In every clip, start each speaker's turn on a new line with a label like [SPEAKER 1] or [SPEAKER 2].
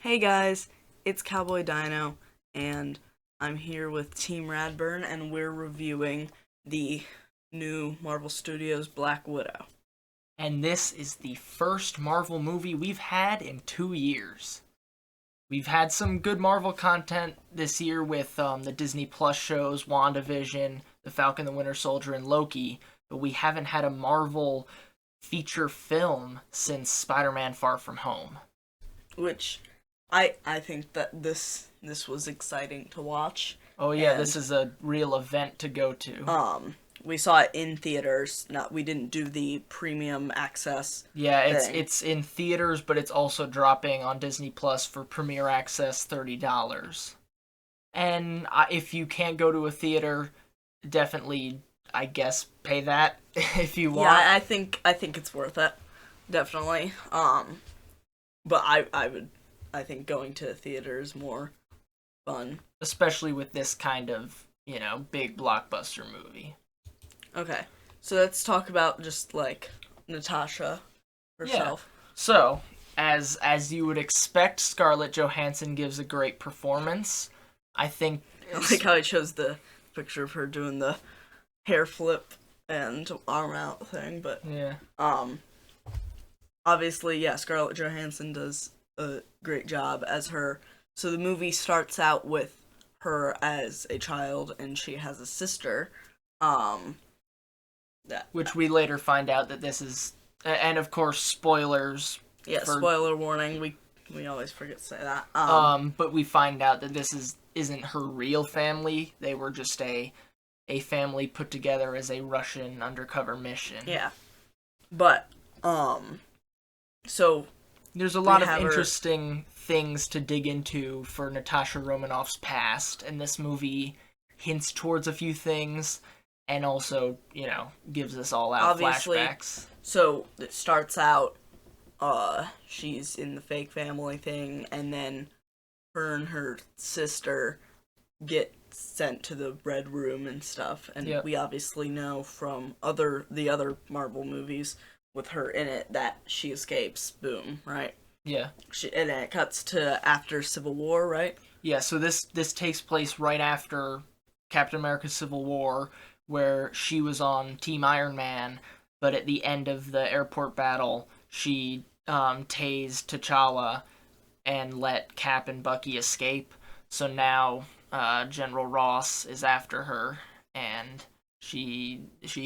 [SPEAKER 1] Hey guys, it's Cowboy Dino, and I'm here with Team Radburn, and we're reviewing the new Marvel Studios Black Widow.
[SPEAKER 2] And this is the first Marvel movie we've had in 2 years. We've had some good Marvel content this year with the Disney Plus shows, WandaVision, The Falcon the Winter Soldier, and Loki, but we haven't had a Marvel feature film since Spider-Man Far From Home.
[SPEAKER 1] Which I think that this was exciting to watch,
[SPEAKER 2] Oh yeah, this
[SPEAKER 1] and
[SPEAKER 2] is a real event to go to.
[SPEAKER 1] we saw it in theaters. Not we didn't do the premium access
[SPEAKER 2] Yeah, it's
[SPEAKER 1] thing.
[SPEAKER 2] it's in theaters, but it's also dropping on Disney Plus for premiere access $30. And if you can't go to a theater, definitely, I guess, pay that if you
[SPEAKER 1] Yeah,
[SPEAKER 2] want.
[SPEAKER 1] I think it's worth it, definitely. But I think going to theater is more fun.
[SPEAKER 2] Especially with this kind of, big blockbuster movie.
[SPEAKER 1] Okay, so let's talk about just like Natasha
[SPEAKER 2] Yeah.
[SPEAKER 1] herself.
[SPEAKER 2] So, as you would expect, Scarlett Johansson gives a great performance. I think.
[SPEAKER 1] I like how I chose the picture of her doing the hair flip and arm out thing, but
[SPEAKER 2] Yeah.
[SPEAKER 1] um, obviously, yeah, Scarlett Johansson does a great job as her. So the movie starts out with her as a child, and she has a sister. Um, that
[SPEAKER 2] Which we later find out that this is, and of course, spoilers.
[SPEAKER 1] Yeah,
[SPEAKER 2] For
[SPEAKER 1] spoiler warning. We always forget to say that.
[SPEAKER 2] but we find out that this isn't her real family. They were just a family put together as a Russian undercover mission.
[SPEAKER 1] Yeah, but so
[SPEAKER 2] There's a
[SPEAKER 1] we
[SPEAKER 2] lot of
[SPEAKER 1] have her.
[SPEAKER 2] interesting things to dig into for Natasha Romanoff's past, and this movie hints towards a few things and also, gives us all out
[SPEAKER 1] Obviously,
[SPEAKER 2] flashbacks.
[SPEAKER 1] so it starts out. She's in the fake family thing, and then her and her sister get sent to the Red Room and stuff. And
[SPEAKER 2] Yep.
[SPEAKER 1] we obviously know from the other Marvel movies with her in it that she escapes. Boom, right?
[SPEAKER 2] Yeah.
[SPEAKER 1] And then it cuts to after Civil War, right?
[SPEAKER 2] Yeah, so this takes place right after Captain America Civil War, where she was on Team Iron Man, but at the end of the airport battle, she tased T'Challa and let Cap and Bucky escape. So now General Ross is after her, and she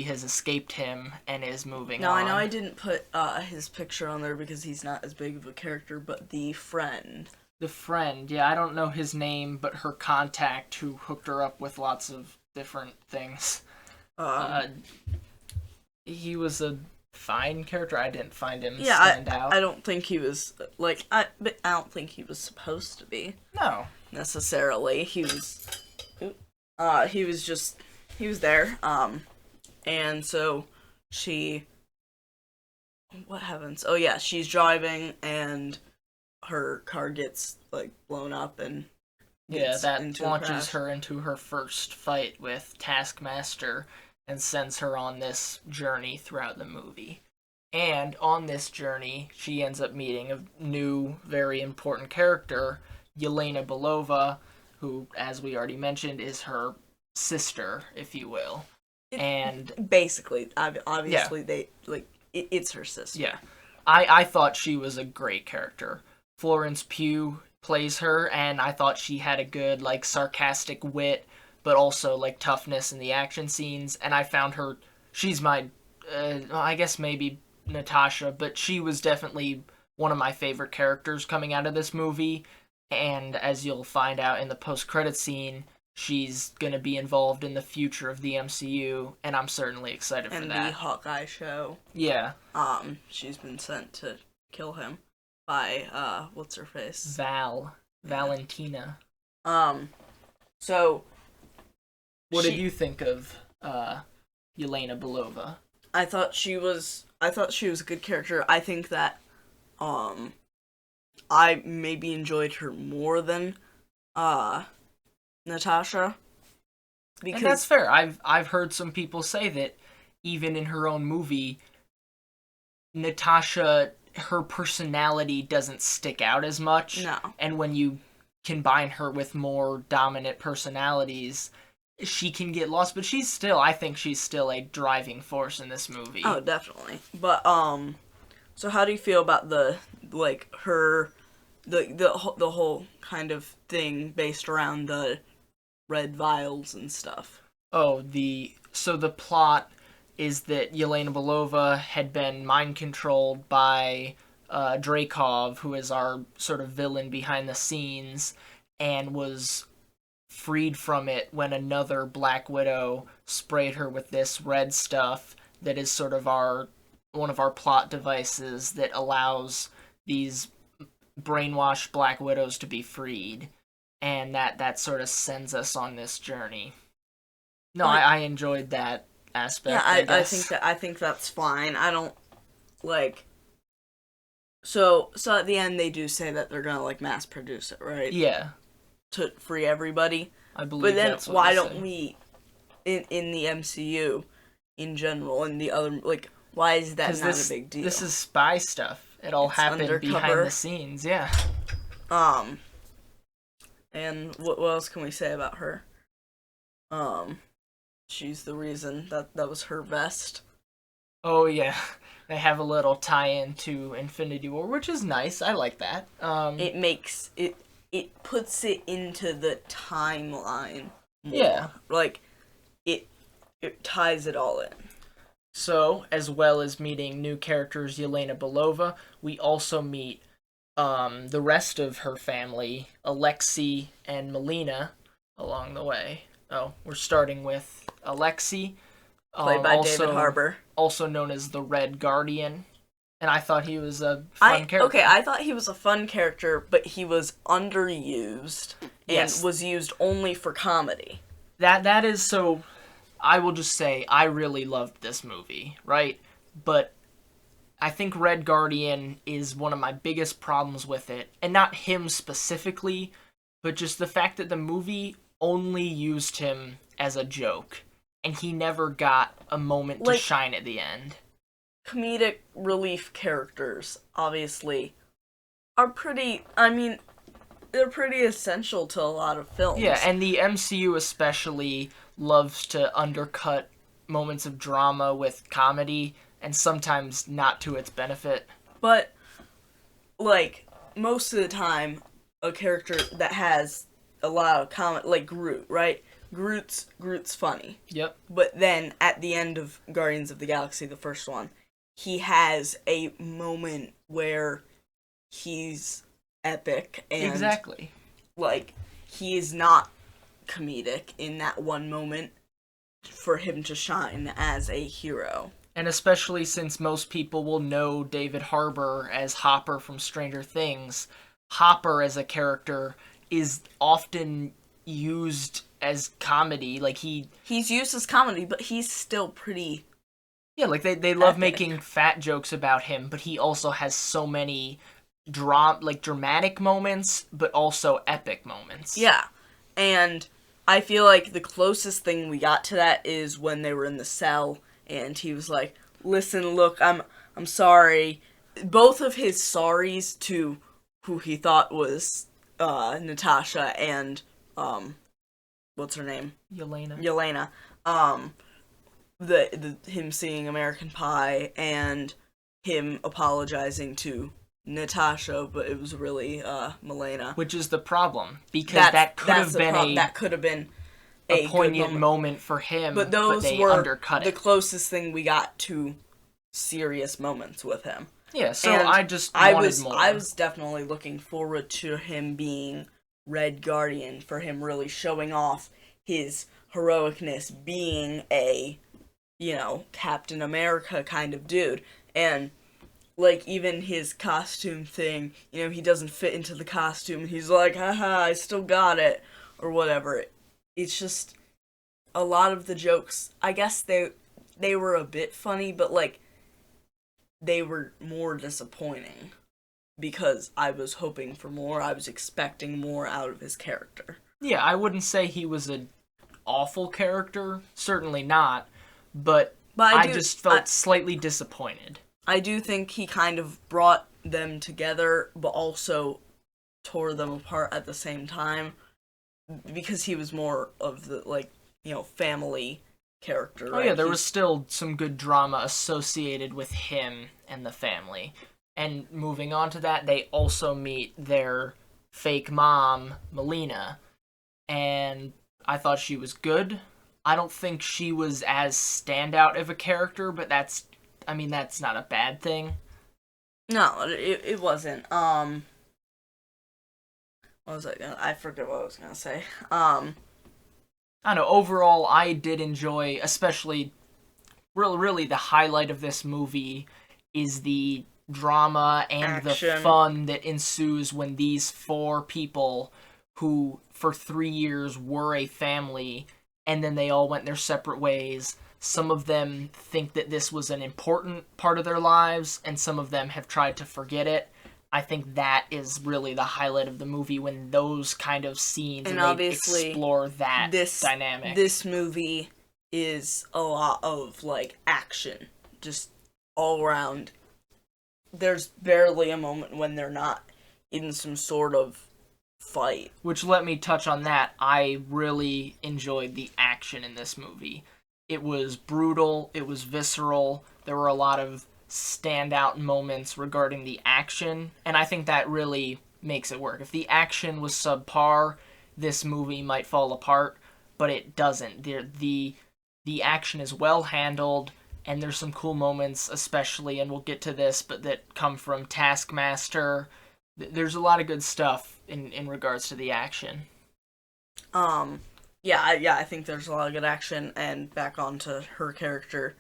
[SPEAKER 2] has escaped him and is moving
[SPEAKER 1] Now I know I
[SPEAKER 2] on.
[SPEAKER 1] didn't put his picture on there because he's not as big of a character, but the friend.
[SPEAKER 2] The friend, yeah, I don't know his name, but her contact who hooked her up with lots of different things.
[SPEAKER 1] Um,
[SPEAKER 2] Uh, he was a fine character. I didn't find him
[SPEAKER 1] yeah,
[SPEAKER 2] stand
[SPEAKER 1] I
[SPEAKER 2] out.
[SPEAKER 1] don't think he was but I don't think he was supposed to be
[SPEAKER 2] No.
[SPEAKER 1] necessarily. He was just he was there. And so she what happens? Oh yeah, she's driving and her car gets like blown up and
[SPEAKER 2] Yeah,
[SPEAKER 1] gets
[SPEAKER 2] that
[SPEAKER 1] into a
[SPEAKER 2] launches
[SPEAKER 1] crash.
[SPEAKER 2] her into her first fight with Taskmaster and sends her on this journey throughout the movie. And on this journey, she ends up meeting a new, very important character, Yelena Belova, who, as we already mentioned, is her sister, if you will. And
[SPEAKER 1] Basically,
[SPEAKER 2] yeah,
[SPEAKER 1] obviously they it's her sister.
[SPEAKER 2] yeah, I thought she was a great character. Florence Pugh plays her, and I thought she had a good, like, sarcastic wit, but also, like, toughness in the action scenes. And I found her, she's my, I guess maybe Natasha, but she was definitely one of my favorite characters coming out of this movie. And as you'll find out in the post-credit scene, she's gonna be involved in the future of the MCU, and I'm certainly excited for
[SPEAKER 1] And the
[SPEAKER 2] that.
[SPEAKER 1] Hawkeye show.
[SPEAKER 2] Yeah,
[SPEAKER 1] She's been sent to kill him by what's her face? Yeah.
[SPEAKER 2] Valentina.
[SPEAKER 1] Um, so
[SPEAKER 2] What did
[SPEAKER 1] she
[SPEAKER 2] you think of Yelena Belova?
[SPEAKER 1] I thought she was a good character. I think that um I maybe enjoyed her more than uh Natasha
[SPEAKER 2] And that's
[SPEAKER 1] because
[SPEAKER 2] fair. I've heard some people say that even in her own movie, Natasha her personality doesn't stick out as much.
[SPEAKER 1] No.
[SPEAKER 2] And when you combine her with more dominant personalities, she can get lost, but I think she's still a driving force in this movie.
[SPEAKER 1] Oh, definitely. But so how do you feel about the whole kind of thing based around the red vials and stuff?
[SPEAKER 2] Oh, so the plot is that Yelena Belova had been mind controlled by Dreykov, who is our sort of villain behind the scenes, and was freed from it when another Black Widow sprayed her with this red stuff that is sort of one of our plot devices that allows these brainwashed Black Widows to be freed, and that sort of sends us on this journey. No, I enjoyed that aspect.
[SPEAKER 1] Yeah,
[SPEAKER 2] I
[SPEAKER 1] think that's fine. I don't like. So at the end they do say that they're gonna like mass produce it, right?
[SPEAKER 2] Yeah,
[SPEAKER 1] To free everybody.
[SPEAKER 2] I believe.
[SPEAKER 1] But then
[SPEAKER 2] that's what
[SPEAKER 1] why
[SPEAKER 2] they
[SPEAKER 1] don't
[SPEAKER 2] say.
[SPEAKER 1] we, in the MCU, in general, and the other like, why is that not a big deal?
[SPEAKER 2] This is spy stuff. It all
[SPEAKER 1] It's
[SPEAKER 2] happened
[SPEAKER 1] undercover.
[SPEAKER 2] behind the scenes. Yeah.
[SPEAKER 1] And what else can we say about her? She's the reason that was her vest.
[SPEAKER 2] Oh yeah, they have a little tie-in to Infinity War, which is nice. I like that.
[SPEAKER 1] It makes it puts it into the timeline more.
[SPEAKER 2] Yeah.
[SPEAKER 1] Like it ties it all in.
[SPEAKER 2] So, as well as meeting new characters, Yelena Belova, we also meet the rest of her family, Alexei and Melina, along the way. Oh, we're starting with Alexei,
[SPEAKER 1] Played by David Harbour.
[SPEAKER 2] also known as the Red Guardian, and I thought he was a fun character.
[SPEAKER 1] Okay, I thought he was a fun character, but he was underused and
[SPEAKER 2] Yes.
[SPEAKER 1] was used only for comedy.
[SPEAKER 2] That is so. I will just say I really loved this movie, right? But I think Red Guardian is one of my biggest problems with it, and not him specifically, but just the fact that the movie only used him as a joke, and he never got a moment to
[SPEAKER 1] Like-
[SPEAKER 2] shine at the end.
[SPEAKER 1] Comedic relief characters, obviously, are pretty. I mean, they're pretty essential to a lot of films.
[SPEAKER 2] Yeah, and the MCU especially loves to undercut moments of drama with comedy, and sometimes not to its benefit.
[SPEAKER 1] But, like, most of the time, a character that has a lot of comment, like Groot, right? Groot's funny.
[SPEAKER 2] Yep.
[SPEAKER 1] But then, at the end of Guardians of the Galaxy, the first one, he has a moment where he's epic and,
[SPEAKER 2] Exactly.
[SPEAKER 1] like, he is not comedic in that one moment for him to shine as a hero.
[SPEAKER 2] And especially since most people will know David Harbour as Hopper from Stranger Things, Hopper as a character is often used as comedy. Like
[SPEAKER 1] He's used as comedy, but he's still pretty.
[SPEAKER 2] yeah, like they love
[SPEAKER 1] Epic.
[SPEAKER 2] making fat jokes about him, but he also has so many dramatic moments, but also epic moments.
[SPEAKER 1] Yeah. And I feel like the closest thing we got to that is when they were in the cell and he was like, "Listen, look, I'm sorry." Both of his sorries to who he thought was Natasha and what's her name?
[SPEAKER 2] Yelena.
[SPEAKER 1] Yelena. The him seeing American Pie and him apologizing to Natasha, but it was really Melena.
[SPEAKER 2] Which is the problem, because that could have been
[SPEAKER 1] that could have been
[SPEAKER 2] a
[SPEAKER 1] good
[SPEAKER 2] poignant moment for him,
[SPEAKER 1] but those
[SPEAKER 2] they
[SPEAKER 1] were
[SPEAKER 2] undercut
[SPEAKER 1] the
[SPEAKER 2] it.
[SPEAKER 1] closest thing we got to serious moments with him.
[SPEAKER 2] Yeah, so
[SPEAKER 1] And
[SPEAKER 2] I just wanted more.
[SPEAKER 1] I was definitely looking forward to him being Red Guardian, for him really showing off his heroicness, being a, Captain America kind of dude. And, like, even his costume thing, he doesn't fit into the costume, and he's like, haha, I still got it, or whatever. It's just, a lot of the jokes, I guess they were a bit funny, but, like, they were more disappointing because I was hoping for more. I was expecting more out of his character.
[SPEAKER 2] Yeah, I wouldn't say he was an awful character, certainly not, but I just felt slightly disappointed.
[SPEAKER 1] I do think he kind of brought them together, but also tore them apart at the same time because he was more of the family character,
[SPEAKER 2] Oh yeah,
[SPEAKER 1] right?
[SPEAKER 2] there was still some good drama associated with him and the family. And moving on to that, they also meet their fake mom, Melina, and I thought she was good. I don't think she was as standout of a character, but that's not a bad thing.
[SPEAKER 1] No, it wasn't. What was I forget what I was gonna say.
[SPEAKER 2] I don't know, overall, I did enjoy, especially, really the highlight of this movie is the drama and the
[SPEAKER 1] Action.
[SPEAKER 2] fun that ensues when these four people who for 3 years were a family and then they all went their separate ways. Some of them think that this was an important part of their lives, and some of them have tried to forget it. I think that is really the highlight of the movie when those kind of scenes
[SPEAKER 1] And
[SPEAKER 2] and they
[SPEAKER 1] obviously,
[SPEAKER 2] explore that
[SPEAKER 1] this
[SPEAKER 2] dynamic.
[SPEAKER 1] this movie is a lot of action, just all around. There's barely a moment when they're not in some sort of fight.
[SPEAKER 2] Which, let me touch on that. I really enjoyed the action in this movie. It was brutal, it was visceral, there were a lot of standout moments regarding the action, and I think that really makes it work. If the action was subpar, this movie might fall apart, but it doesn't. The action is well handled, and there's some cool moments, especially, and we'll get to this, but that come from Taskmaster. There's a lot of good stuff in regards to the action.
[SPEAKER 1] Yeah, I think there's a lot of good action, and back onto her character.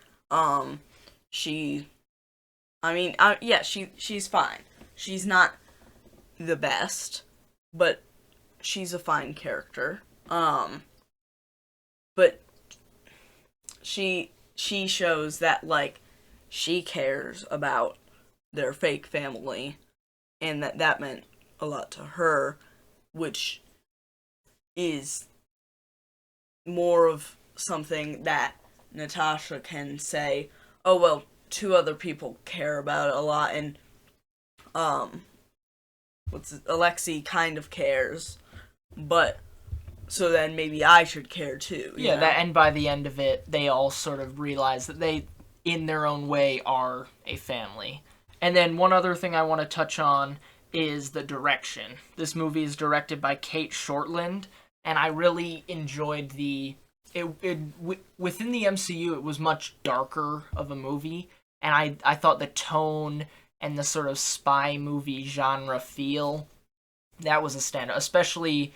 [SPEAKER 1] She, I mean, yeah, she's fine. She's not the best, but she's a fine character. But she shows that she cares about their fake family, and that meant a lot to her, which is more of something that Natasha can say, oh well, two other people care about it a lot, and Alexei kind of cares, but so then maybe I should care too.
[SPEAKER 2] Yeah, that, and by the end of it, they all sort of realize that they, in their own way, are a family. And then one other thing I want to touch on is the direction. This movie is directed by Kate Shortland, and I really enjoyed within the MCU, it was much darker of a movie, and I thought the tone and the sort of spy movie genre feel, that was a standout, especially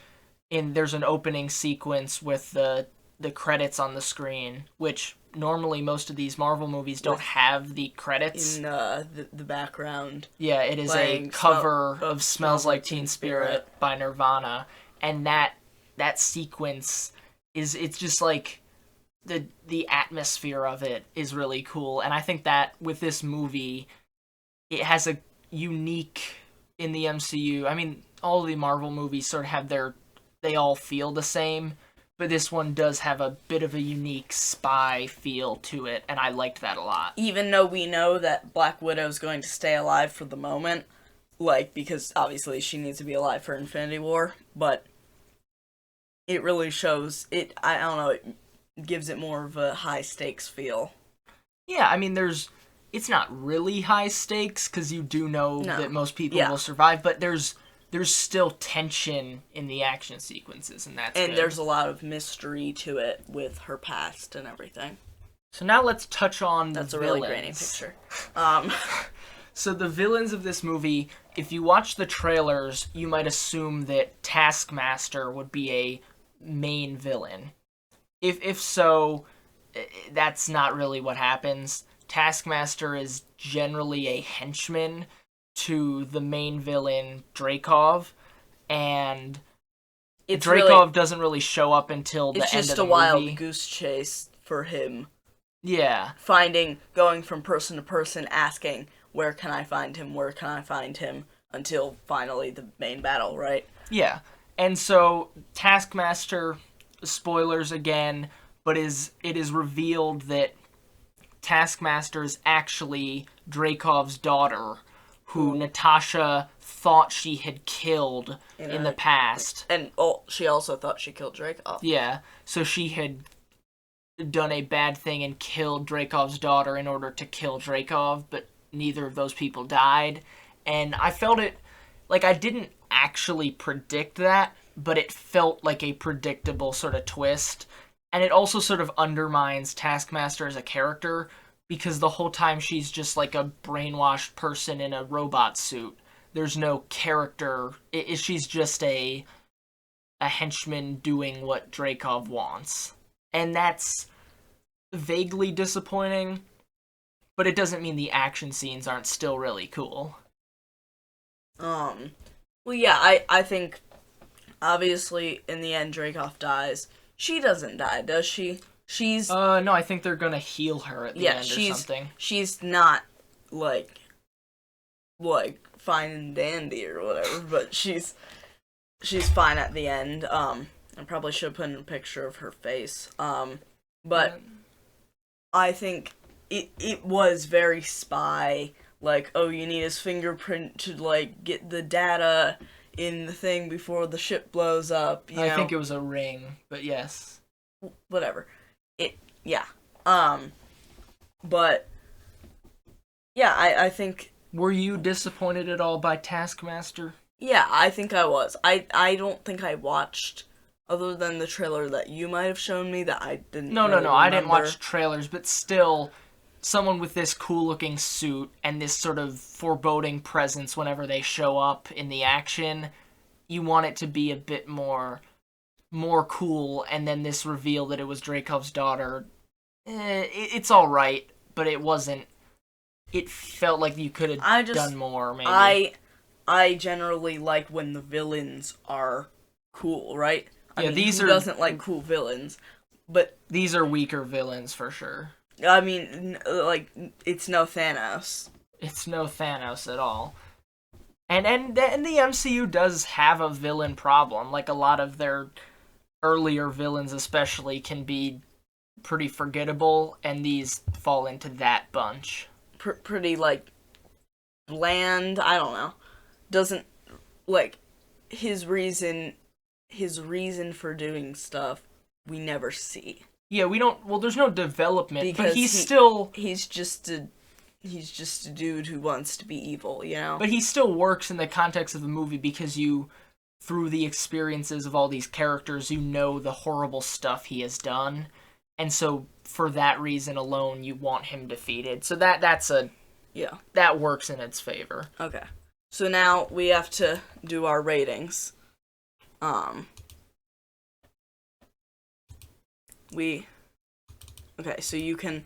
[SPEAKER 2] there's an opening sequence with the credits on the screen, which normally most of these Marvel movies don't have the credits
[SPEAKER 1] in the background.
[SPEAKER 2] Yeah, it is a cover of Smells Like Teen Spirit by Nirvana, and that sequence it's just like the atmosphere of it is really cool, and I think that with this movie, it has a unique in the MCU. I mean, all the Marvel movies sort of have they all feel the same, but this one does have a bit of a unique spy feel to it, and I liked that a lot.
[SPEAKER 1] Even though we know that Black Widow's going to stay alive for the moment, because obviously she needs to be alive for Infinity War, but it really shows it. I don't know. It gives it more of a high stakes feel.
[SPEAKER 2] Yeah, I mean, it's not really high stakes because you do know that most people will survive, but there's still tension in the action sequences, and that's good.
[SPEAKER 1] There's a lot of mystery to it with her past and everything.
[SPEAKER 2] So now let's touch on the
[SPEAKER 1] villains. That's a really grainy picture.
[SPEAKER 2] So the villains of this movie, if you watch the trailers, you might assume that Taskmaster would be a main villain. If so, that's not really what happens. Taskmaster is generally a henchman to the main villain, Dreykov, and Dreykov doesn't really show up until the end of the movie. It's just a wild
[SPEAKER 1] goose chase for him.
[SPEAKER 2] Yeah.
[SPEAKER 1] Going from person to person, asking, where can I find him, where can I find him, until finally the main battle, right?
[SPEAKER 2] Yeah. And so, Taskmaster, spoilers again, but it is revealed that Taskmaster is actually Dreykov's daughter, who
[SPEAKER 1] Cool.
[SPEAKER 2] Natasha thought she had killed in the past.
[SPEAKER 1] And she also thought she killed Dreykov.
[SPEAKER 2] Yeah, so she had done a bad thing and killed Dreykov's daughter in order to kill Dreykov, but neither of those people died. And I felt it, like, I didn't actually predict that, but it felt like a predictable sort of twist. And it also sort of undermines Taskmaster as a character, because the whole time she's just like a brainwashed person in a robot suit. There's no character. She's just a henchman doing what Dreykov wants. And that's vaguely disappointing, but it doesn't mean the action scenes aren't still really cool.
[SPEAKER 1] Well, yeah, I think, obviously, in the end, Dreykov dies. She doesn't die, does she? She's...
[SPEAKER 2] No, I think they're gonna heal her at the end or something.
[SPEAKER 1] She's not, like, fine and dandy or whatever, but she's fine at the end. I probably should put in a picture of her face. But I think it was very spy, like, oh, you need his fingerprint to, like, get the data in the thing before the ship blows up, you know?
[SPEAKER 2] I think it was a ring, but yes.
[SPEAKER 1] Whatever. Yeah. But, yeah, I think...
[SPEAKER 2] Were you disappointed at all by Taskmaster?
[SPEAKER 1] Yeah, I think I was. I don't think I watched, other than the trailer that you might have shown me, that I didn't
[SPEAKER 2] No,
[SPEAKER 1] really
[SPEAKER 2] I didn't
[SPEAKER 1] remember.
[SPEAKER 2] watch trailers, but still, someone with this cool-looking suit and this sort of foreboding presence whenever they show up in the action, you want it to be a bit more cool, and then this reveal that it was Dreykov's daughter, it's alright, but it wasn't, it felt like you could have done more, maybe.
[SPEAKER 1] I generally like when the villains are cool, right?
[SPEAKER 2] Yeah, these
[SPEAKER 1] who
[SPEAKER 2] are...
[SPEAKER 1] doesn't like cool villains? But
[SPEAKER 2] these are weaker villains, for sure.
[SPEAKER 1] I mean, like, it's no Thanos.
[SPEAKER 2] It's no Thanos at all. And the MCU does have a villain problem. Like, a lot of their earlier villains especially can be pretty forgettable, and these fall into that bunch.
[SPEAKER 1] Pretty, like, bland, I don't know. Doesn't, like, his reason for doing stuff, we never see.
[SPEAKER 2] Yeah, we don't, well, there's no development,
[SPEAKER 1] Because
[SPEAKER 2] but he's
[SPEAKER 1] just a dude who wants to be evil, you know?
[SPEAKER 2] But he still works in the context of the movie because you, through the experiences of all these characters, you know the horrible stuff he has done. And so, for that reason alone, you want him defeated. So that works in its favor.
[SPEAKER 1] Okay. So now we have to do our ratings. Okay, so you can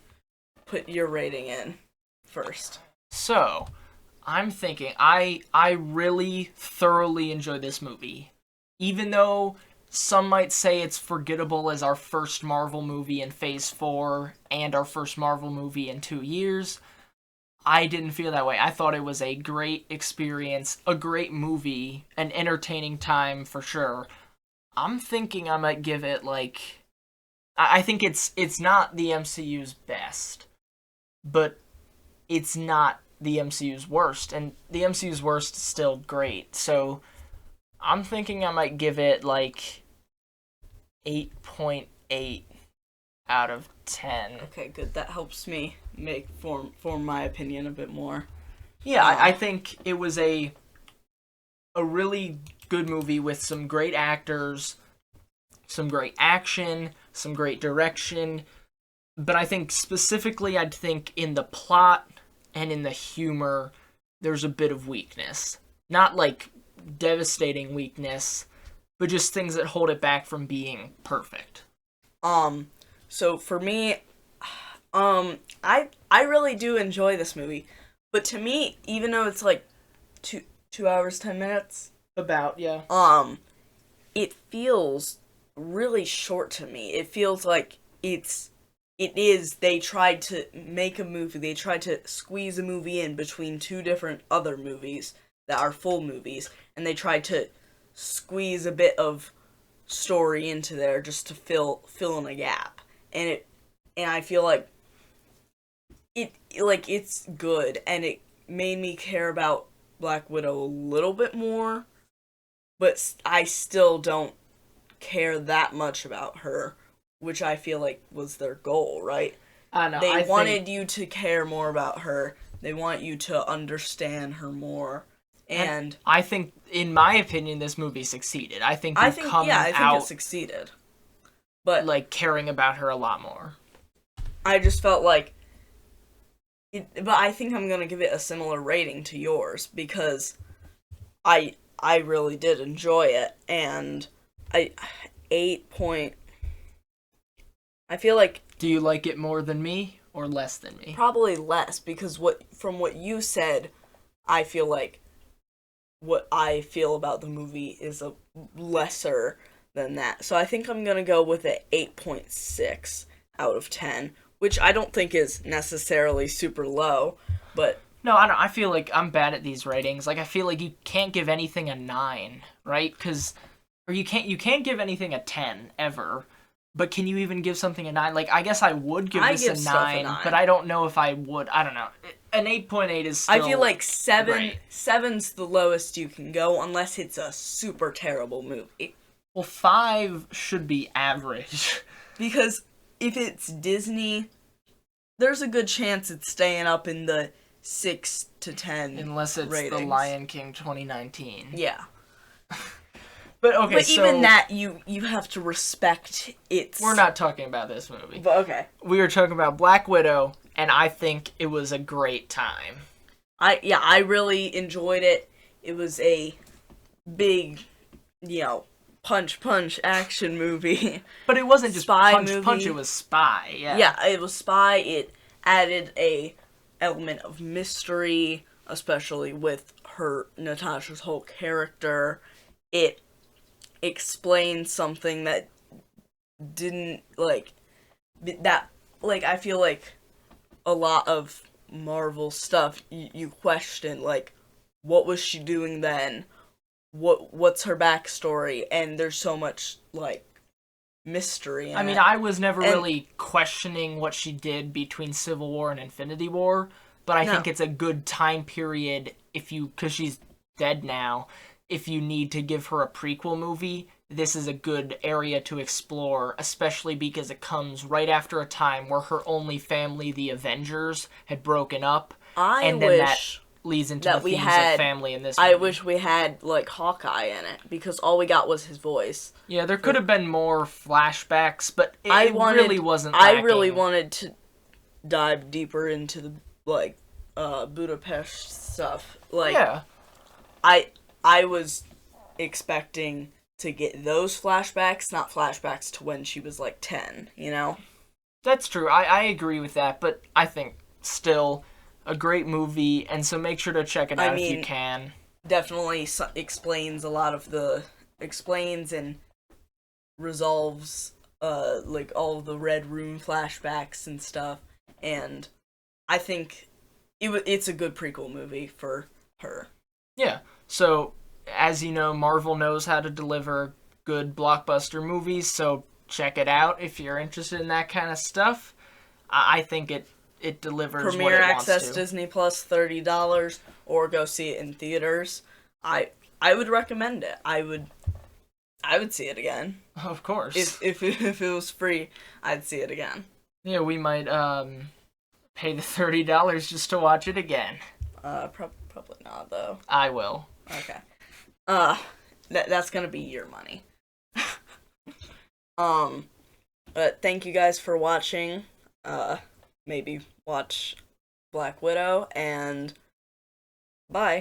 [SPEAKER 1] put your rating in first.
[SPEAKER 2] So, I'm thinking, I really thoroughly enjoyed this movie. Even though some might say it's forgettable as our first Marvel movie in Phase 4 and our first Marvel movie in 2 years, I didn't feel that way. I thought it was a great experience, a great movie, an entertaining time for sure. I'm thinking I might give it, like... I think it's not the MCU's best, but it's not the MCU's worst, and the MCU's worst is still great, so I'm thinking I might give it, like, 8.8 out of 10.
[SPEAKER 1] Okay, good. That helps me form my opinion a bit more.
[SPEAKER 2] Yeah, I think it was a really good movie with some great actors, some great action, some great direction, but I think specifically I'd think in the plot and in the humor there's a bit of weakness. Not like devastating weakness, but just things that hold it back from being perfect.
[SPEAKER 1] So for me, I really do enjoy this movie, but to me, even though it's like 2 hours 10 minutes,
[SPEAKER 2] About, yeah.
[SPEAKER 1] it feels really short to me. It feels like they tried to make a movie, they tried to squeeze a movie in between 2 different other movies that are full movies, and they tried to squeeze a bit of story into there just to fill in a gap. And I feel like it's good, and it made me care about Black Widow a little bit more, but I still don't care that much about her, which I feel like was their goal, right?
[SPEAKER 2] I know.
[SPEAKER 1] They
[SPEAKER 2] I
[SPEAKER 1] wanted
[SPEAKER 2] think,
[SPEAKER 1] you to care more about her. They want you to understand her more. And
[SPEAKER 2] I think, in my opinion, this movie succeeded. I think
[SPEAKER 1] I
[SPEAKER 2] you
[SPEAKER 1] think,
[SPEAKER 2] come
[SPEAKER 1] yeah, I think it
[SPEAKER 2] out
[SPEAKER 1] succeeded. But
[SPEAKER 2] like caring about her a lot more.
[SPEAKER 1] I just felt like but I think I'm gonna give it a similar rating to yours because I really did enjoy it, and I 8 point. I feel like
[SPEAKER 2] Do you like it more than me or less than me?
[SPEAKER 1] probably less because what you said, I feel like what I feel about the movie is a lesser than that. So I think I'm gonna go with an 8.6 out of 10, which I don't think is necessarily super low, but
[SPEAKER 2] No, I don't. I feel like I'm bad at these ratings. Like I feel like you can't give anything a 9, right? Cuz or you can't give anything a 10 ever. But can you even give something a 9? Like I guess I would give
[SPEAKER 1] I
[SPEAKER 2] this
[SPEAKER 1] give
[SPEAKER 2] a
[SPEAKER 1] stuff a
[SPEAKER 2] 9,
[SPEAKER 1] 9.
[SPEAKER 2] but I don't know if I would. I don't know. An 8.8 is still
[SPEAKER 1] I feel like
[SPEAKER 2] great.
[SPEAKER 1] seven's the lowest you can go unless it's a super terrible movie.
[SPEAKER 2] Well, 5 should be average.
[SPEAKER 1] Because if it's Disney, there's a good chance it's staying up in the 6 to 10
[SPEAKER 2] Unless it's
[SPEAKER 1] ratings.
[SPEAKER 2] The Lion King 2019.
[SPEAKER 1] Yeah.
[SPEAKER 2] But okay,
[SPEAKER 1] But
[SPEAKER 2] so
[SPEAKER 1] even that you have to respect its
[SPEAKER 2] we're not talking about this movie.
[SPEAKER 1] But okay.
[SPEAKER 2] We were talking about Black Widow, and I think it was a great time.
[SPEAKER 1] I really enjoyed it. It was a big, punch action movie.
[SPEAKER 2] But it wasn't just
[SPEAKER 1] Spy
[SPEAKER 2] punch,
[SPEAKER 1] movie.
[SPEAKER 2] it was spy. Yeah.
[SPEAKER 1] Yeah, it was spy. It added a element of mystery, especially with Natasha's whole character. It explained something that didn't I feel like a lot of Marvel stuff you question, like, what was she doing then? What's her backstory? And there's so much like mystery in
[SPEAKER 2] I mean,
[SPEAKER 1] it.
[SPEAKER 2] I was never
[SPEAKER 1] And-
[SPEAKER 2] really questioning what she did between Civil War and Infinity War, but I
[SPEAKER 1] No.
[SPEAKER 2] think it's a good time period because she's dead now. If you need to give her a prequel movie, this is a good area to explore, especially because it comes right after a time where her only family, the Avengers, had broken up,
[SPEAKER 1] I
[SPEAKER 2] and then that
[SPEAKER 1] wish
[SPEAKER 2] leads into
[SPEAKER 1] that
[SPEAKER 2] the
[SPEAKER 1] we
[SPEAKER 2] themes
[SPEAKER 1] had-
[SPEAKER 2] of family in this
[SPEAKER 1] I
[SPEAKER 2] movie.
[SPEAKER 1] wish we had like Hawkeye in it because all we got was his voice.
[SPEAKER 2] Yeah, there could have been more flashbacks, but it really wasn't
[SPEAKER 1] I really
[SPEAKER 2] lacking.
[SPEAKER 1] wanted to dive deeper into the Budapest stuff. Like
[SPEAKER 2] Yeah.
[SPEAKER 1] I was expecting to get those flashbacks, not flashbacks to when she was like 10, you know?
[SPEAKER 2] That's true. I agree with that, but I think still a great movie, and so make sure to check it out if you
[SPEAKER 1] mean,
[SPEAKER 2] can.
[SPEAKER 1] Definitely explains a lot of explains and resolves like all of the Red Room flashbacks and stuff, and I think it's a good prequel movie for her.
[SPEAKER 2] Yeah. So, as you know, Marvel knows how to deliver good blockbuster movies, so check it out if you're interested in that kind of stuff. I think it delivers what
[SPEAKER 1] Premiere
[SPEAKER 2] it
[SPEAKER 1] access
[SPEAKER 2] wants to.
[SPEAKER 1] Disney Plus $30 or go see it in theaters. I would recommend it. I would see it again.
[SPEAKER 2] Of course.
[SPEAKER 1] If it was free, I'd see it again.
[SPEAKER 2] Yeah, we might pay the $30 just to watch it again.
[SPEAKER 1] Probably not though.
[SPEAKER 2] I will.
[SPEAKER 1] Okay. That's gonna be your money. But thank you guys for watching. Maybe watch Black Widow, and bye.